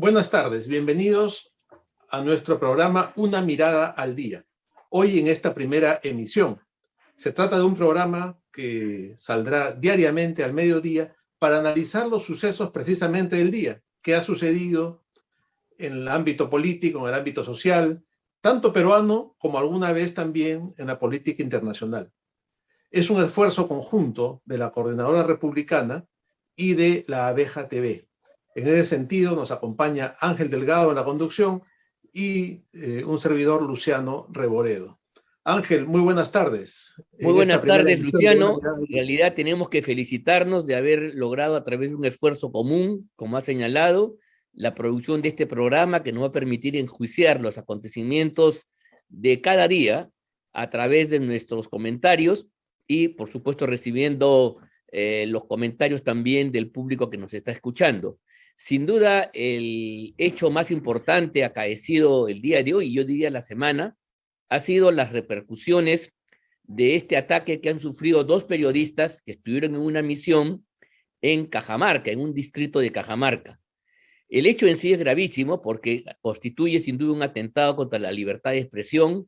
Buenas tardes, bienvenidos a nuestro programa Una Mirada al Día. Hoy en esta primera emisión. Se trata de un programa que saldrá diariamente al mediodía para analizar los sucesos precisamente del día, que ha sucedido en el ámbito político, en el ámbito social, tanto peruano como alguna vez también en la política internacional. Es un esfuerzo conjunto de la Coordinadora Republicana y de la Abeja TV. En ese sentido nos acompaña Ángel Delgado en la conducción y un servidor, Luciano Reboredo. Ángel, muy buenas tardes. Muy buenas tardes, Luciano. En realidad tenemos que felicitarnos de haber logrado a través de un esfuerzo común, como ha señalado, la producción de este programa que nos va a permitir enjuiciar los acontecimientos de cada día a través de nuestros comentarios y, por supuesto, recibiendo los comentarios también del público que nos está escuchando. Sin duda, el hecho más importante acaecido el día de hoy, y yo diría la semana, ha sido las repercusiones de este ataque que han sufrido dos periodistas que estuvieron en una misión en Cajamarca, en un distrito de Cajamarca. El hecho en sí es gravísimo porque constituye sin duda un atentado contra la libertad de expresión,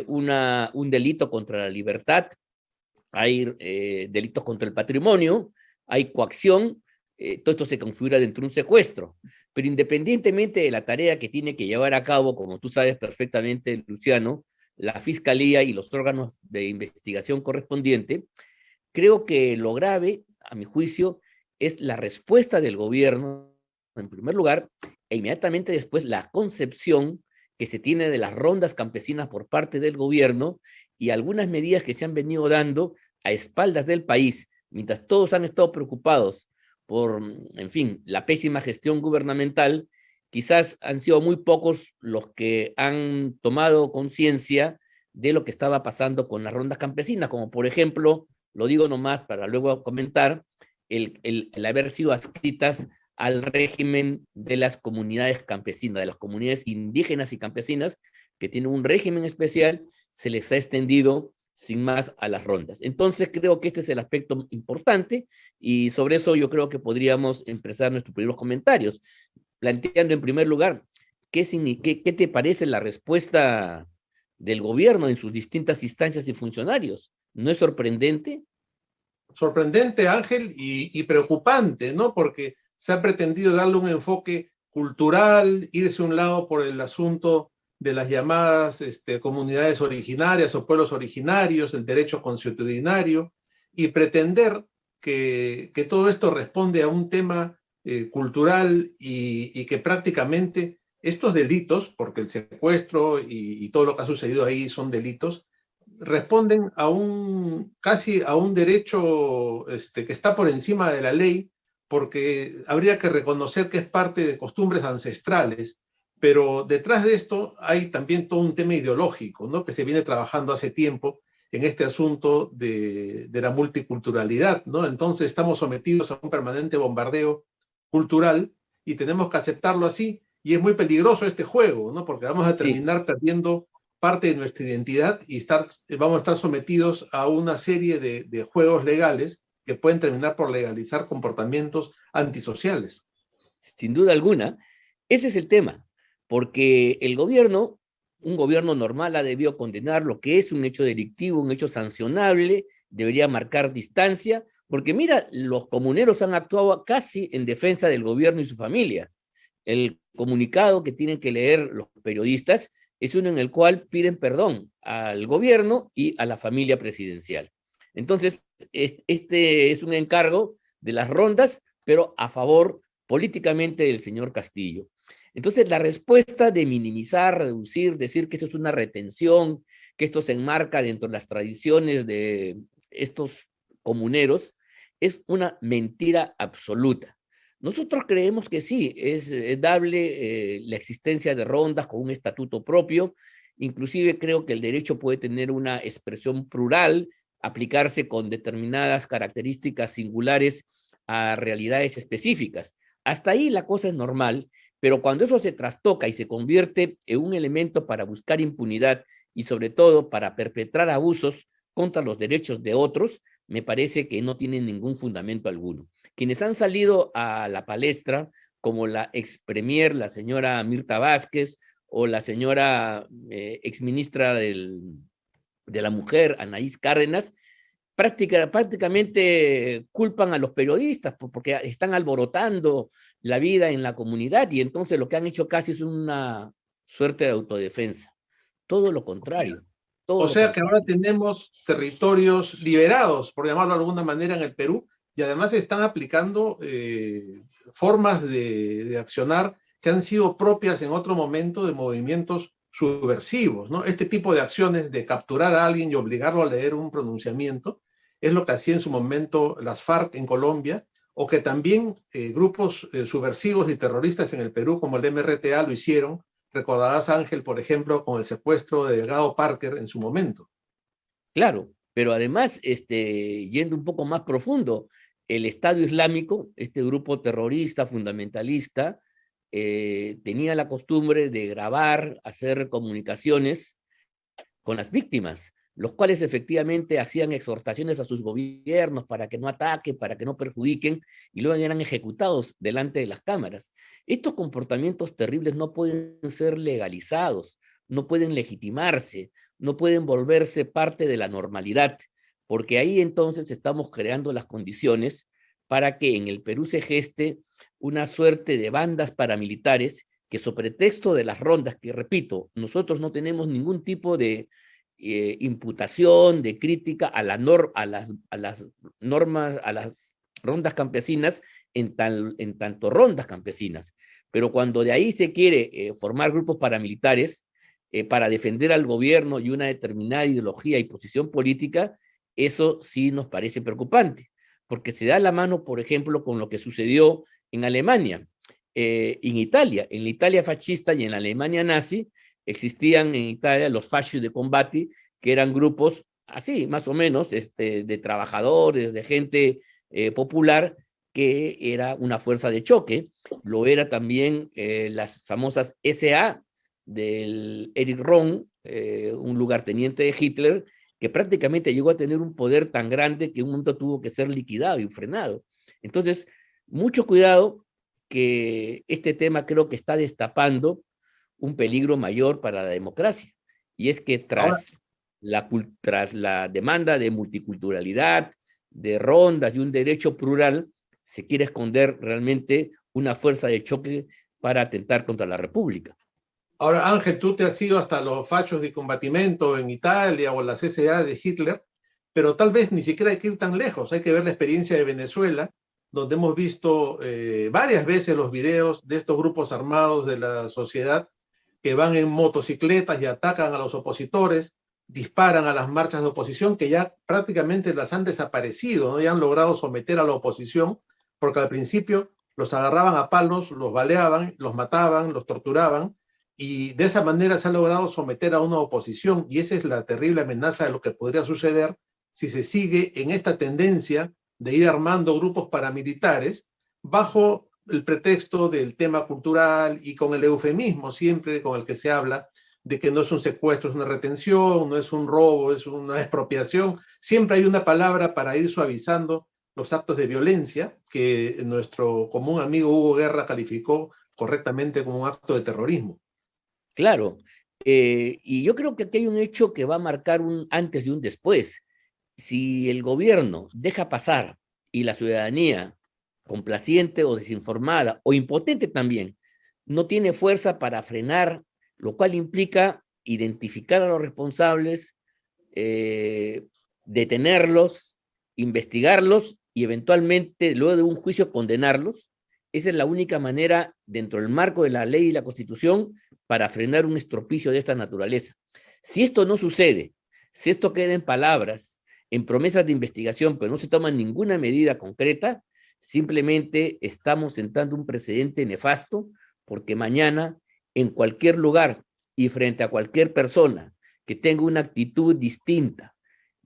un delito contra la libertad, hay delitos contra el patrimonio, hay coacción, todo esto se configura dentro de un secuestro. Pero independientemente de la tarea que tiene que llevar a cabo, como tú sabes perfectamente, Luciano, la Fiscalía y los órganos de investigación correspondiente, creo que lo grave, a mi juicio, es la respuesta del gobierno, en primer lugar, e inmediatamente después la concepción que se tiene de las rondas campesinas por parte del gobierno y algunas medidas que se han venido dando a espaldas del país, mientras todos han estado preocupados por, en fin, la pésima gestión gubernamental. Quizás han sido muy pocos los que han tomado conciencia de lo que estaba pasando con las rondas campesinas, como por ejemplo, lo digo nomás para luego comentar, el haber sido adscritas al régimen de las comunidades campesinas, de las comunidades indígenas y campesinas, que tienen un régimen especial, se les ha extendido sin más a las rondas. Entonces creo que este es el aspecto importante y sobre eso yo creo que podríamos empezar nuestros primeros comentarios, planteando en primer lugar, ¿qué te parece la respuesta del gobierno en sus distintas instancias y funcionarios? ¿No es sorprendente? Sorprendente, Ángel, y preocupante, ¿no? Porque se ha pretendido darle un enfoque cultural, irse a un lado por el asunto de las llamadas comunidades originarias o pueblos originarios, el derecho consuetudinario, y pretender que todo esto responde a un tema cultural y que prácticamente estos delitos, porque el secuestro y todo lo que ha sucedido ahí son delitos, responden a casi a un derecho que está por encima de la ley, porque habría que reconocer que es parte de costumbres ancestrales, pero detrás de esto hay también todo un tema ideológico, ¿no? Que se viene trabajando hace tiempo en este asunto de la multiculturalidad, ¿no? Entonces estamos sometidos a un permanente bombardeo cultural y tenemos que aceptarlo así, y es muy peligroso este juego, ¿no? Porque vamos a terminar perdiendo parte de nuestra identidad y vamos a estar sometidos a una serie de juegos legales que pueden terminar por legalizar comportamientos antisociales. Sin duda alguna, ese es el tema, porque el gobierno, un gobierno normal ha debido condenar lo que es un hecho delictivo, un hecho sancionable, debería marcar distancia, porque mira, los comuneros han actuado casi en defensa del gobierno y su familia. El comunicado que tienen que leer los periodistas es uno en el cual piden perdón al gobierno y a la familia presidencial. Entonces, este es un encargo de las rondas, pero a favor políticamente del señor Castillo. Entonces, la respuesta de minimizar, reducir, decir que esto es una retención, que esto se enmarca dentro de las tradiciones de estos comuneros, es una mentira absoluta. Nosotros creemos que sí, es dable la existencia de rondas con un estatuto propio, inclusive creo que el derecho puede tener una expresión plural, aplicarse con determinadas características singulares a realidades específicas. Hasta ahí la cosa es normal, pero cuando eso se trastoca y se convierte en un elemento para buscar impunidad y sobre todo para perpetrar abusos contra los derechos de otros, me parece que no tienen ningún fundamento alguno. Quienes han salido a la palestra como la ex premier, la señora Mirta Vázquez, o la señora exministra de la Mujer, Anaís Cárdenas, prácticamente culpan a los periodistas porque están alborotando la vida en la comunidad, y entonces lo que han hecho casi es una suerte de autodefensa. Todo lo contrario. O sea que ahora tenemos territorios liberados, por llamarlo de alguna manera, en el Perú, y además se están aplicando formas de accionar que han sido propias en otro momento de movimientos subversivos, ¿no? Este tipo de acciones de capturar a alguien y obligarlo a leer un pronunciamiento es lo que hacía en su momento las FARC en Colombia, o que también grupos subversivos y terroristas en el Perú, como el MRTA, lo hicieron. Recordarás, Ángel, por ejemplo, con el secuestro de Delgado Parker en su momento. Claro, pero además, yendo un poco más profundo, el Estado Islámico, este grupo terrorista, fundamentalista, tenía la costumbre de grabar, hacer comunicaciones con las víctimas, los cuales efectivamente hacían exhortaciones a sus gobiernos para que no ataquen, para que no perjudiquen, y luego eran ejecutados delante de las cámaras. Estos comportamientos terribles no pueden ser legalizados, no pueden legitimarse, no pueden volverse parte de la normalidad, porque ahí entonces estamos creando las condiciones para que en el Perú se geste una suerte de bandas paramilitares que, sobre pretexto de las rondas, que repito, nosotros no tenemos ningún tipo de imputación, de crítica a las normas, a las rondas campesinas en tanto rondas campesinas. Pero cuando de ahí se quiere formar grupos paramilitares para defender al gobierno y una determinada ideología y posición política, eso sí nos parece preocupante, porque se da la mano, por ejemplo, con lo que sucedió en Alemania, en Italia. En la Italia fascista y en la Alemania nazi, existían en Italia los fasci de combate, que eran grupos así, más o menos, de trabajadores, de gente popular, que era una fuerza de choque. Lo era también las famosas SA del Erich Romm, un lugarteniente de Hitler, que prácticamente llegó a tener un poder tan grande que un momento tuvo que ser liquidado y frenado. Entonces, mucho cuidado, que este tema creo que está destapando un peligro mayor para la democracia, y es que tras la demanda de multiculturalidad, de rondas y un derecho plural, se quiere esconder realmente una fuerza de choque para atentar contra la República. Ahora, Ángel, tú te has ido hasta los fachos de combatimiento en Italia o las SA de Hitler, pero tal vez ni siquiera hay que ir tan lejos. Hay que ver la experiencia de Venezuela, donde hemos visto varias veces los videos de estos grupos armados de la sociedad que van en motocicletas y atacan a los opositores, disparan a las marchas de oposición, que ya prácticamente las han desaparecido, ¿no? Ya han logrado someter a la oposición, porque al principio los agarraban a palos, los baleaban, los mataban, los torturaban, y de esa manera se ha logrado someter a una oposición, y esa es la terrible amenaza de lo que podría suceder si se sigue en esta tendencia de ir armando grupos paramilitares bajo el pretexto del tema cultural y con el eufemismo siempre con el que se habla de que no es un secuestro, es una retención, no es un robo, es una expropiación. Siempre hay una palabra para ir suavizando los actos de violencia que nuestro común amigo Hugo Guerra calificó correctamente como un acto de terrorismo. Claro, y yo creo que aquí hay un hecho que va a marcar un antes y un después. Si el gobierno deja pasar y la ciudadanía, complaciente o desinformada o impotente también, no tiene fuerza para frenar, lo cual implica identificar a los responsables, detenerlos, investigarlos y eventualmente, luego de un juicio, condenarlos. Esa es la única manera, dentro del marco de la ley y la Constitución, para frenar un estropicio de esta naturaleza. Si esto no sucede, si esto queda en palabras, en promesas de investigación, pero no se toma ninguna medida concreta, simplemente estamos sentando un precedente nefasto, porque mañana, en cualquier lugar y frente a cualquier persona que tenga una actitud distinta,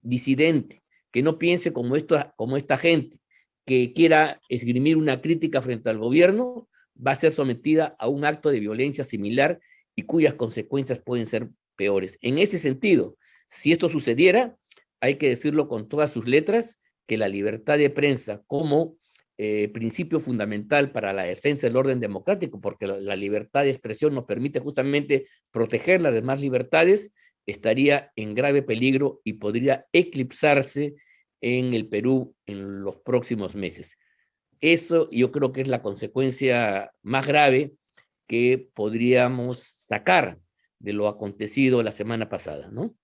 disidente, que no piense como esta gente, que quiera esgrimir una crítica frente al gobierno, va a ser sometida a un acto de violencia similar y cuyas consecuencias pueden ser peores. En ese sentido, si esto sucediera, hay que decirlo con todas sus letras, que la libertad de prensa como principio fundamental para la defensa del orden democrático, porque la libertad de expresión nos permite justamente proteger las demás libertades, estaría en grave peligro y podría eclipsarse en el Perú en los próximos meses. Eso yo creo que es la consecuencia más grave que podríamos sacar de lo acontecido la semana pasada, ¿no?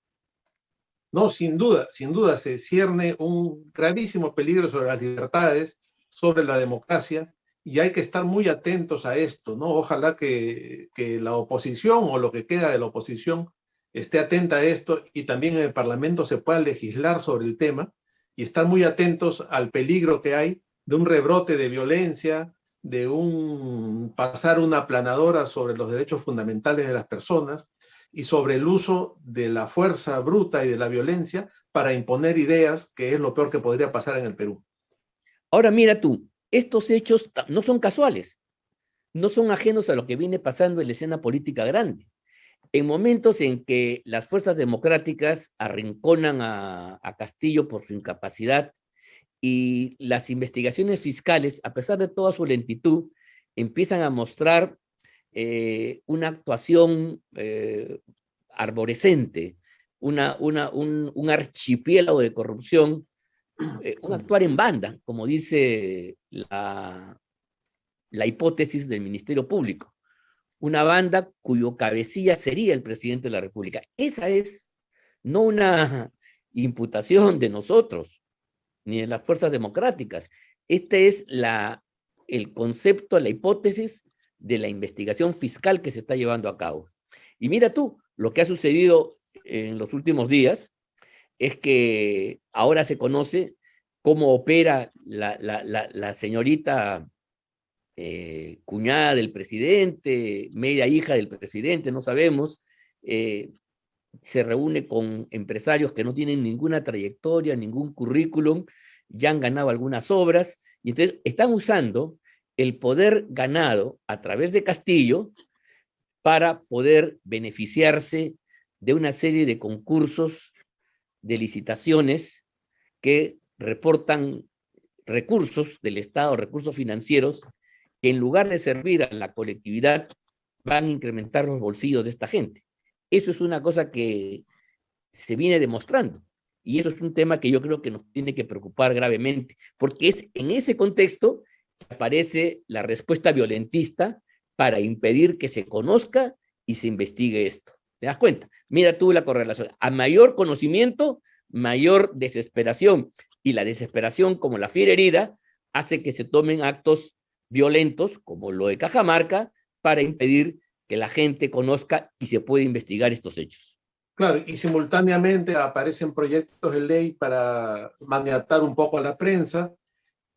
No, sin duda se cierne un gravísimo peligro sobre las libertades, sobre la democracia, y hay que estar muy atentos a esto, ¿no? Ojalá que la oposición o lo que queda de la oposición esté atenta a esto y también en el Parlamento se pueda legislar sobre el tema y estar muy atentos al peligro que hay de un rebrote de violencia, de un pasar una aplanadora sobre los derechos fundamentales de las personas y sobre el uso de la fuerza bruta y de la violencia para imponer ideas, que es lo peor que podría pasar en el Perú. Ahora mira tú, estos hechos no son casuales, no son ajenos a lo que viene pasando en la escena política grande. En momentos en que las fuerzas democráticas arrinconan a Castillo por su incapacidad y las investigaciones fiscales, a pesar de toda su lentitud, empiezan a mostrar una actuación arborescente, un archipiélago de corrupción, un actuar en banda, como dice la hipótesis del Ministerio Público. Una banda cuyo cabecilla sería el presidente de la República. Esa es no una imputación de nosotros, ni de las fuerzas democráticas. Este es el concepto, la hipótesis de la investigación fiscal que se está llevando a cabo. Y mira tú, lo que ha sucedido en los últimos días es que ahora se conoce cómo opera la señorita cuñada del presidente, media hija del presidente, no sabemos, se reúne con empresarios que no tienen ninguna trayectoria, ningún currículum, ya han ganado algunas obras, y entonces están usando el poder ganado a través de Castillo para poder beneficiarse de una serie de concursos, de licitaciones que reportan recursos del Estado, recursos financieros, que en lugar de servir a la colectividad, van a incrementar los bolsillos de esta gente. Eso es una cosa que se viene demostrando. Y eso es un tema que yo creo que nos tiene que preocupar gravemente, porque es en ese contexto que aparece la respuesta violentista para impedir que se conozca y se investigue esto. ¿Te das cuenta? Mira tú la correlación. A mayor conocimiento, mayor desesperación. Y la desesperación, como la fiera herida, hace que se tomen actos violentos, como lo de Cajamarca, para impedir que la gente conozca y se pueda investigar estos hechos. Claro, y simultáneamente aparecen proyectos de ley para maniatar un poco a la prensa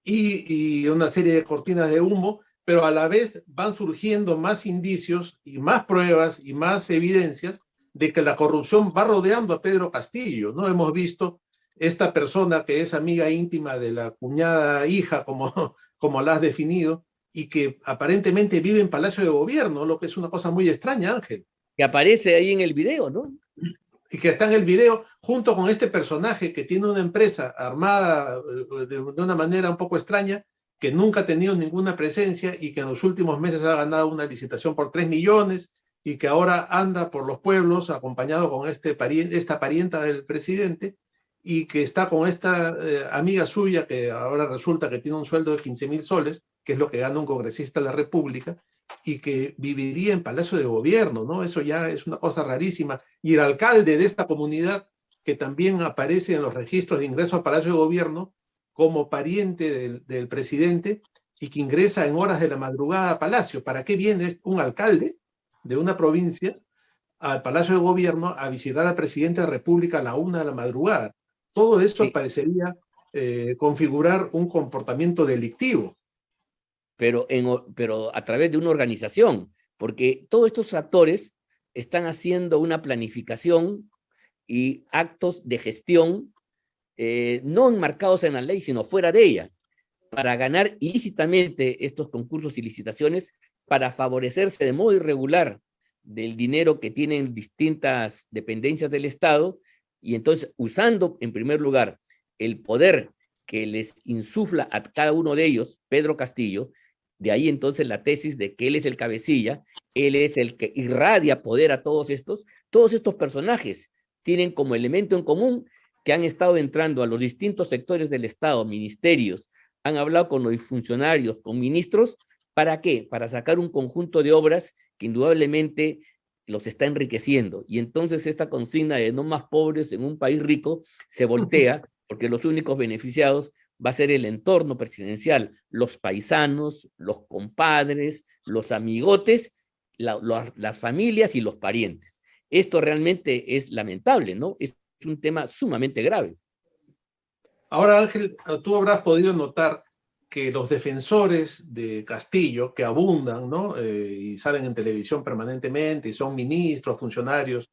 y una serie de cortinas de humo, pero a la vez van surgiendo más indicios y más pruebas y más evidencias de que la corrupción va rodeando a Pedro Castillo, ¿no? Hemos visto esta persona que es amiga íntima de la cuñada hija, como la has definido, y que aparentemente vive en Palacio de Gobierno, lo que es una cosa muy extraña, Ángel. Que aparece ahí en el video, ¿no? Y que está en el video junto con este personaje que tiene una empresa armada de una manera un poco extraña, que nunca ha tenido ninguna presencia y que en los últimos meses ha ganado una licitación por 3 millones y que ahora anda por los pueblos acompañado con esta parienta del presidente y que está con esta amiga suya que ahora resulta que tiene un sueldo de 15.000 soles, que es lo que gana un congresista de la República, y que viviría en Palacio de Gobierno, ¿no? Eso ya es una cosa rarísima. Y el alcalde de esta comunidad, que también aparece en los registros de ingreso a Palacio de Gobierno como pariente del presidente y que ingresa en horas de la madrugada a Palacio. ¿Para qué viene un alcalde de una provincia al Palacio de Gobierno a visitar al presidente de la República a la 1 de la madrugada? Todo eso parecería configurar un comportamiento delictivo. Pero a través de una organización, porque todos estos actores están haciendo una planificación y actos de gestión no enmarcados en la ley, sino fuera de ella, para ganar ilícitamente estos concursos y licitaciones, para favorecerse de modo irregular del dinero que tienen distintas dependencias del Estado, y entonces usando en primer lugar el poder que les insufla a cada uno de ellos, Pedro Castillo. De ahí entonces la tesis de que él es el cabecilla, él es el que irradia poder a todos estos personajes tienen como elemento en común que han estado entrando a los distintos sectores del Estado, ministerios, han hablado con los funcionarios, con ministros. ¿Para qué? Para sacar un conjunto de obras que indudablemente los está enriqueciendo. Y entonces esta consigna de no más pobres en un país rico se voltea, porque los únicos beneficiados va a ser el entorno presidencial, los paisanos, los compadres, los amigotes, las familias y los parientes. Esto realmente es lamentable, ¿no? Es un tema sumamente grave. Ahora, Ángel, tú habrás podido notar que los defensores de Castillo, que abundan, ¿no? Y salen en televisión permanentemente, y son ministros, funcionarios,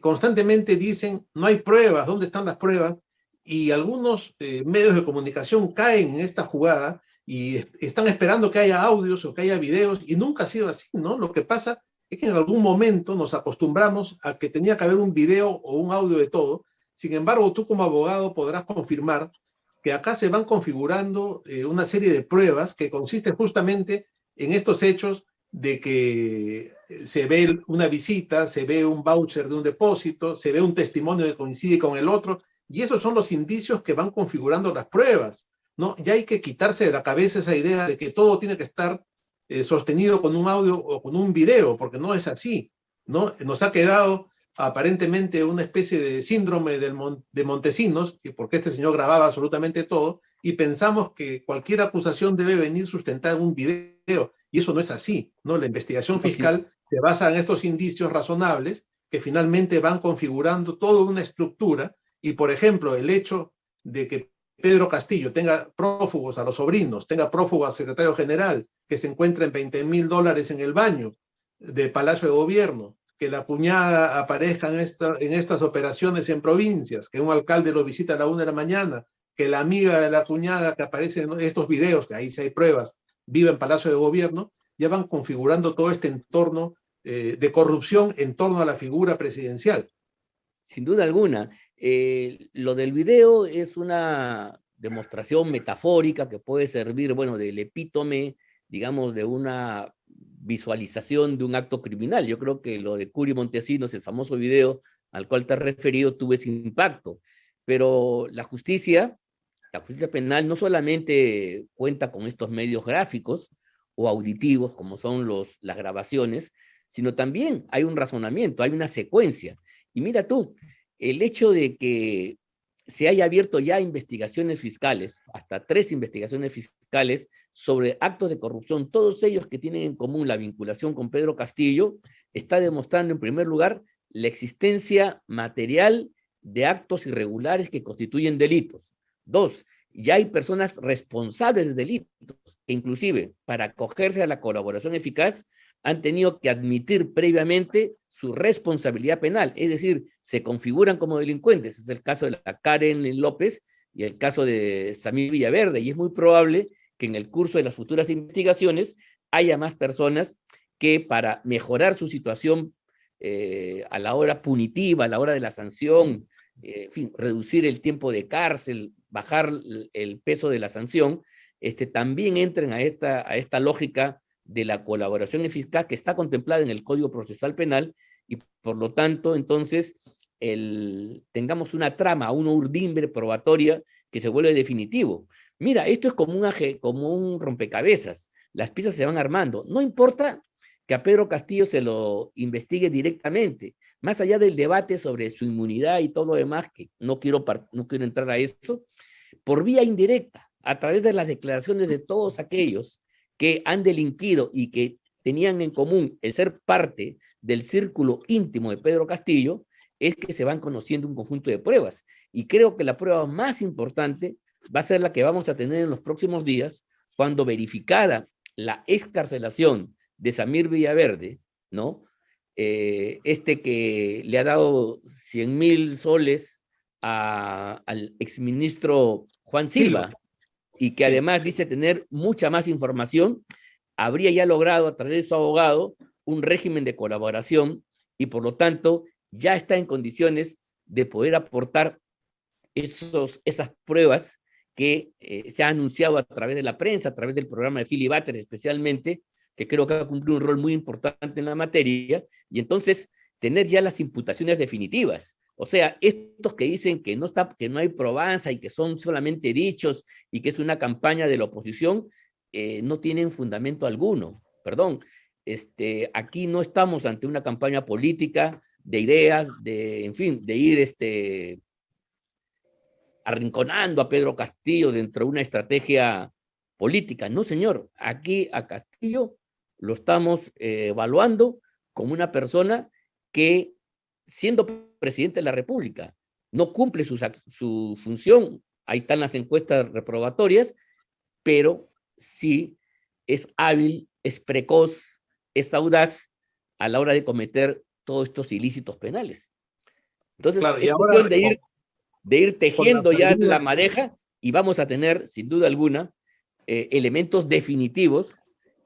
constantemente dicen, no hay pruebas, ¿dónde están las pruebas? Y algunos medios de comunicación caen en esta jugada y están esperando que haya audios o que haya videos, y nunca ha sido así, ¿no? Lo que pasa es que en algún momento nos acostumbramos a que tenía que haber un video o un audio de todo. Sin embargo, tú como abogado podrás confirmar que acá se van configurando una serie de pruebas que consisten justamente en estos hechos de que se ve una visita, se ve un voucher de un depósito, se ve un testimonio que coincide con el otro, y esos son los indicios que van configurando las pruebas, ¿no? Ya hay que quitarse de la cabeza esa idea de que todo tiene que estar sostenido con un audio o con un video, porque no es así, ¿no? Nos ha quedado aparentemente una especie de síndrome de Montesinos, porque este señor grababa absolutamente todo, y pensamos que cualquier acusación debe venir sustentada en un video, y eso no es así, ¿no? La investigación fiscal se basa en estos indicios razonables que finalmente van configurando toda una estructura, y por ejemplo, el hecho de que Pedro Castillo tenga prófugos a los sobrinos, tenga prófugo al secretario general, que se encuentra en $20,000 en el baño del Palacio de Gobierno, que la cuñada aparezca en estas operaciones en provincias, que un alcalde lo visita a la 1 de la mañana, que la amiga de la cuñada que aparece en estos videos, que ahí sí hay pruebas, vive en Palacio de Gobierno, ya van configurando todo este entorno de corrupción en torno a la figura presidencial. Sin duda alguna. Lo del video es una demostración metafórica que puede servir, bueno, del epítome, digamos, de una visualización de un acto criminal. Yo creo que lo de Curi Montesinos, el famoso video al cual te has referido, tuvo ese impacto. Pero la justicia penal no solamente cuenta con estos medios gráficos o auditivos, como son las grabaciones, sino también hay un razonamiento, hay una secuencia. Y mira tú, el hecho de que se haya abierto ya investigaciones fiscales, hasta 3 investigaciones fiscales sobre actos de corrupción, todos ellos que tienen en común la vinculación con Pedro Castillo, está demostrando en primer lugar la existencia material de actos irregulares que constituyen delitos. 2, ya hay personas responsables de delitos que inclusive para acogerse a la colaboración eficaz han tenido que admitir previamente su responsabilidad penal, es decir, se configuran como delincuentes. Es el caso de la Karen López y el caso de Samir Villaverde, y es muy probable que en el curso de las futuras investigaciones haya más personas que para mejorar su situación a la hora punitiva, a la hora de la sanción, en fin, reducir el tiempo de cárcel, bajar el peso de la sanción, también entren a esta lógica de la colaboración eficaz que está contemplada en el Código Procesal Penal, y por lo tanto, entonces, tengamos una trama, una urdimbre probatoria que se vuelve definitivo. Mira, esto es como un rompecabezas, las piezas se van armando, no importa que a Pedro Castillo se lo investigue directamente, más allá del debate sobre su inmunidad y todo lo demás, que no quiero entrar a eso, por vía indirecta, a través de las declaraciones de todos aquellos que han delinquido y que tenían en común el ser parte del círculo íntimo de Pedro Castillo, es que se van conociendo un conjunto de pruebas. Y creo que la prueba más importante va a ser la que vamos a tener en los próximos días, cuando verificada la excarcelación de Samir Villaverde, ¿no? Que le ha dado 100,000 soles al exministro Juan Silva, y que además dice tener mucha más información, habría ya logrado a través de su abogado un régimen de colaboración, y por lo tanto ya está en condiciones de poder aportar esas pruebas que se ha anunciado a través de la prensa, a través del programa de Philly Butter especialmente, que creo que ha cumplido un rol muy importante en la materia, y entonces tener ya las imputaciones definitivas. O sea, estos que dicen que no hay probanza y que son solamente dichos y que es una campaña de la oposición, no tienen fundamento alguno. Perdón, aquí no estamos ante una campaña política de ideas, en fin, de ir arrinconando a Pedro Castillo dentro de una estrategia política. No, señor, aquí a Castillo lo estamos evaluando como una persona que, siendo presidente de la República, no cumple su función. Ahí están las encuestas reprobatorias, pero sí es hábil, es precoz, es audaz a la hora de cometer todos estos ilícitos penales. Entonces, claro, y es ahora cuestión de ir tejiendo ya la madeja y vamos a tener, sin duda alguna, elementos definitivos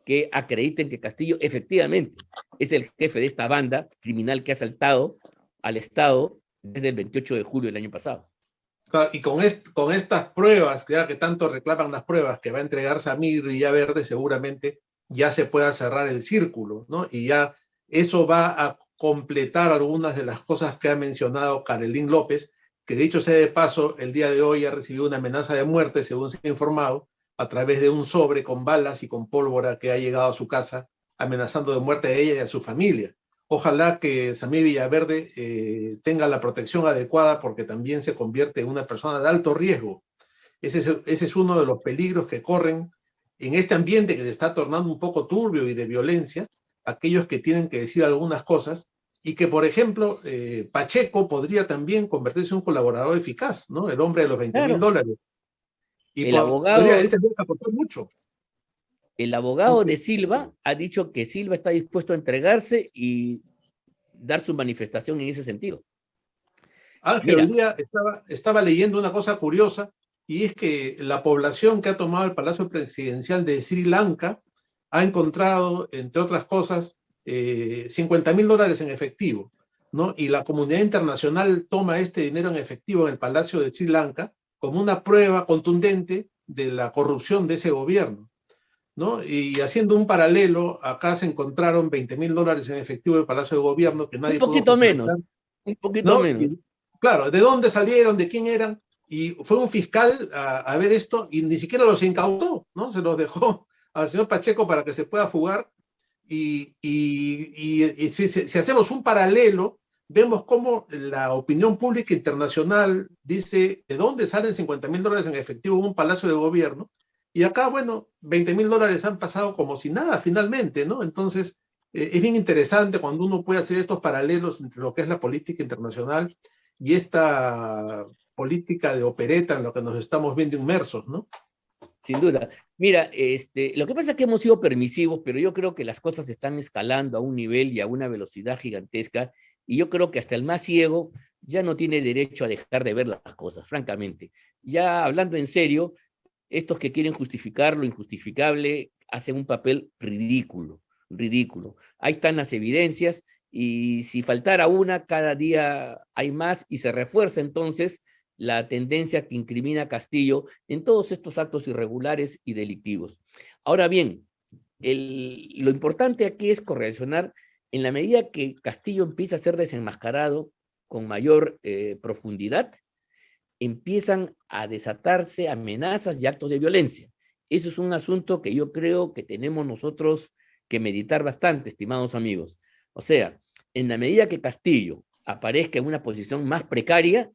que acrediten que Castillo efectivamente es el jefe de esta banda criminal que ha asaltado al Estado desde el 28 de julio del año pasado. Claro, y con estas pruebas, ya que tanto reclaman las pruebas que va a entregar Samir Villaverde, seguramente ya se pueda cerrar el círculo, ¿no? Y ya eso va a completar algunas de las cosas que ha mencionado Carolín López, que dicho sea de paso, el día de hoy ha recibido una amenaza de muerte, según se ha informado, a través de un sobre con balas y con pólvora que ha llegado a su casa, amenazando de muerte a ella y a su familia. Ojalá que Samir Villaverde tenga la protección adecuada, porque también se convierte en una persona de alto riesgo. Ese es uno de los peligros que corren en este ambiente que se está tornando un poco turbio y de violencia, aquellos que tienen que decir algunas cosas, y que, por ejemplo, Pacheco podría también convertirse en un colaborador eficaz, ¿no? El hombre de los $20,000. Claro. Y El podría, él abogado, tendría que aportar mucho. el abogado de Silva ha dicho que Silva está dispuesto a entregarse y dar su manifestación en ese sentido. Ángel, hoy Mira, día estaba leyendo una cosa curiosa, y es que la población que ha tomado el Palacio Presidencial de Sri Lanka ha encontrado, entre otras cosas, $50,000 en efectivo, ¿no? Y la comunidad internacional toma este dinero en efectivo en el Palacio de Sri Lanka como una prueba contundente de la corrupción de ese gobierno, ¿no? Y haciendo un paralelo, acá se encontraron $20,000 en efectivo en el Palacio de Gobierno que un nadie pudo poquito justificar, menos, un poquito ¿no? menos. Y, claro, ¿de dónde salieron? ¿De quién eran? Y fue un fiscal a ver esto y ni siquiera los incautó, ¿no? Se los dejó al señor Pacheco para que se pueda fugar. Y si hacemos un paralelo, vemos cómo la opinión pública internacional dice de dónde salen $50,000 en efectivo en un palacio de gobierno. Y acá, bueno, $20,000 han pasado como si nada finalmente, ¿no? Entonces, es bien interesante cuando uno puede hacer estos paralelos entre lo que es la política internacional y esta política de opereta en lo que nos estamos viendo inmersos, ¿no? Sin duda. Mira, lo que pasa es que hemos sido permisivos, pero yo creo que las cosas están escalando a un nivel y a una velocidad gigantesca, y yo creo que hasta el más ciego ya no tiene derecho a dejar de ver las cosas, francamente. Ya hablando en serio, estos que quieren justificar lo injustificable hacen un papel ridículo, ridículo. Ahí están las evidencias, y si faltara una, cada día hay más y se refuerza entonces la tendencia que incrimina a Castillo en todos estos actos irregulares y delictivos. Ahora bien, lo importante aquí es correlacionar en la medida que Castillo empieza a ser desenmascarado con mayor profundidad, empiezan a desatarse amenazas y actos de violencia. Eso es un asunto que yo creo que tenemos nosotros que meditar bastante, estimados amigos. O sea, en la medida que Castillo aparezca en una posición más precaria,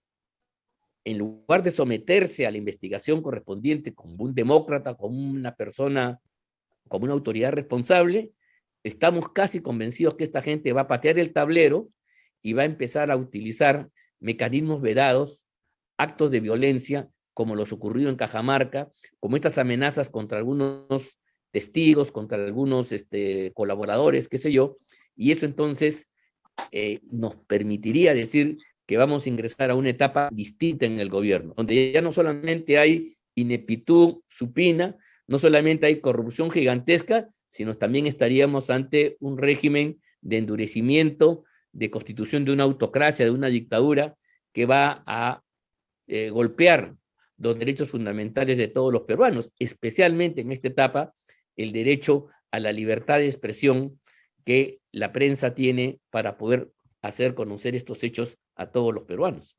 en lugar de someterse a la investigación correspondiente como un demócrata, como una persona, como una autoridad responsable, estamos casi convencidos que esta gente va a patear el tablero y va a empezar a utilizar mecanismos vedados, actos de violencia, como los ocurridos en Cajamarca, como estas amenazas contra algunos testigos, contra algunos colaboradores, qué sé yo, y eso entonces nos permitiría decir que vamos a ingresar a una etapa distinta en el gobierno, donde ya no solamente hay ineptitud supina, no solamente hay corrupción gigantesca, sino también estaríamos ante un régimen de endurecimiento, de constitución de una autocracia, de una dictadura que va a golpear los derechos fundamentales de todos los peruanos, especialmente en esta etapa, el derecho a la libertad de expresión que la prensa tiene para poder hacer conocer estos hechos a todos los peruanos.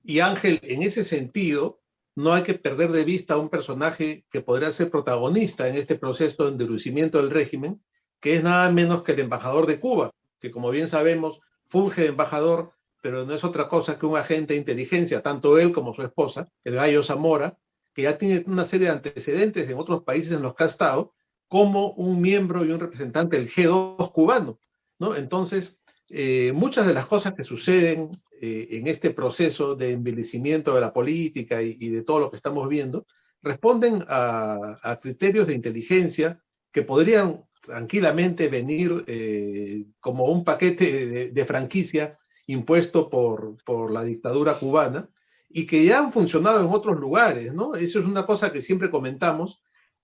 Y Ángel, en ese sentido, no hay que perder de vista a un personaje que podría ser protagonista en este proceso de endurecimiento del régimen, que es nada menos que el embajador de Cuba, que como bien sabemos funge de embajador, pero no es otra cosa que un agente de inteligencia, tanto él como su esposa, el Gallo Zamora, que ya tiene una serie de antecedentes en otros países en los que ha estado, como un miembro y un representante del G2 cubano, ¿no? Entonces, muchas de las cosas que suceden en este proceso de envilecimiento de la política y de todo lo que estamos viendo, responden a criterios de inteligencia que podrían tranquilamente venir como un paquete de franquicia impuesto por la dictadura cubana y que ya han funcionado en otros lugares, ¿no? Eso es una cosa que siempre comentamos,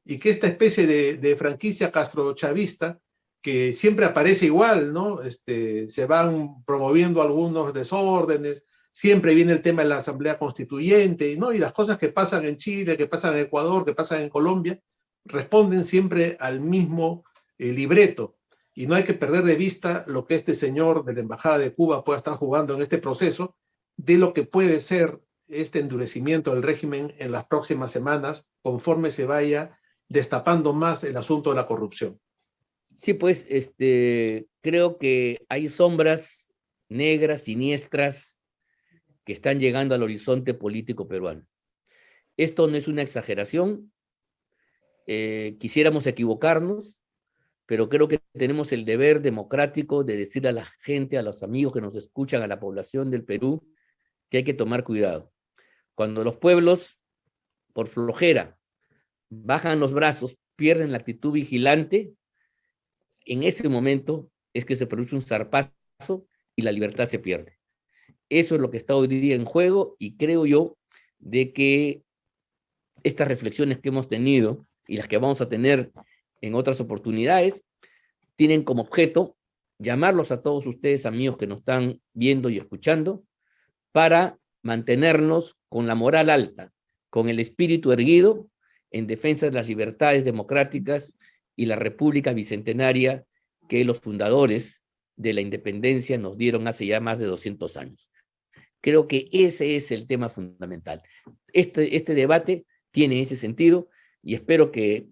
y que esta especie de franquicia castrochavista que siempre aparece igual, ¿no? Se van promoviendo algunos desórdenes, siempre viene el tema de la Asamblea Constituyente, ¿no? Y las cosas que pasan en Chile, que pasan en Ecuador, que pasan en Colombia, responden siempre al mismo libreto. Y no hay que perder de vista lo que este señor de la Embajada de Cuba pueda estar jugando en este proceso, de lo que puede ser este endurecimiento del régimen en las próximas semanas, conforme se vaya destapando más el asunto de la corrupción. Sí, pues creo que hay sombras negras, siniestras, que están llegando al horizonte político peruano. Esto no es una exageración, quisiéramos equivocarnos, pero creo que tenemos el deber democrático de decirle a la gente, a los amigos que nos escuchan, a la población del Perú, que hay que tomar cuidado. Cuando los pueblos, por flojera, bajan los brazos, pierden la actitud vigilante, en ese momento es que se produce un zarpazo y la libertad se pierde. Eso es lo que está hoy día en juego, y creo yo de que estas reflexiones que hemos tenido y las que vamos a tener en otras oportunidades tienen como objeto llamarlos a todos ustedes, amigos que nos están viendo y escuchando, para mantenernos con la moral alta, con el espíritu erguido en defensa de las libertades democráticas y la República Bicentenaria que los fundadores de la independencia nos dieron hace ya más de 200 años. Creo que ese es el tema fundamental. Este debate tiene ese sentido, y espero que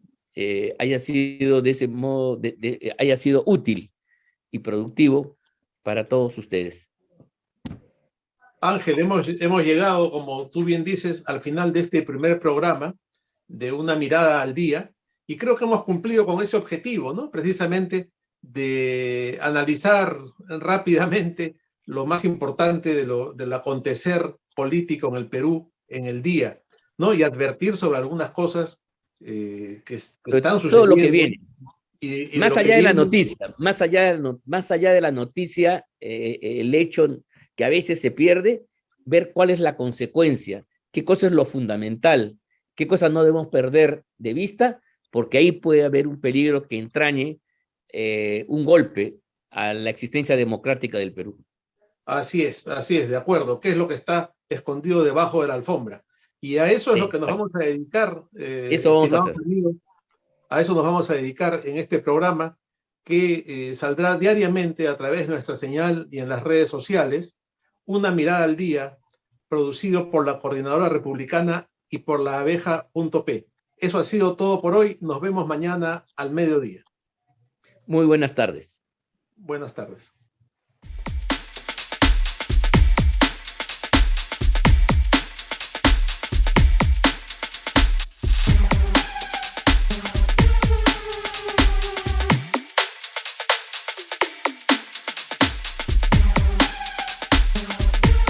haya sido de ese modo, haya sido útil y productivo para todos ustedes. Ángel, hemos llegado, como tú bien dices, al final de este primer programa de Una Mirada al Día, y creo que hemos cumplido con ese objetivo, ¿no? Precisamente de analizar rápidamente lo más importante del acontecer político en el Perú en el día, ¿no? Y advertir sobre algunas cosas que están sucediendo. Todo lo que viene. Y más allá de la noticia, más allá de la noticia, el hecho que a veces se pierde, ver cuál es la consecuencia, qué cosa es lo fundamental, qué cosas no debemos perder de vista, porque ahí puede haber un peligro que entrañe un golpe a la existencia democrática del Perú. Así es, de acuerdo. ¿Qué es lo que está escondido debajo de la alfombra? Y a eso es lo que nos vamos a dedicar, eso vamos a hacer. Amigos, a eso nos vamos a dedicar en este programa que saldrá diariamente a través de nuestra señal y en las redes sociales, Una Mirada al Día, producido por la Coordinadora Republicana y por la abeja.p. Eso ha sido todo por hoy. Nos vemos mañana al mediodía. Muy buenas tardes. Buenas tardes.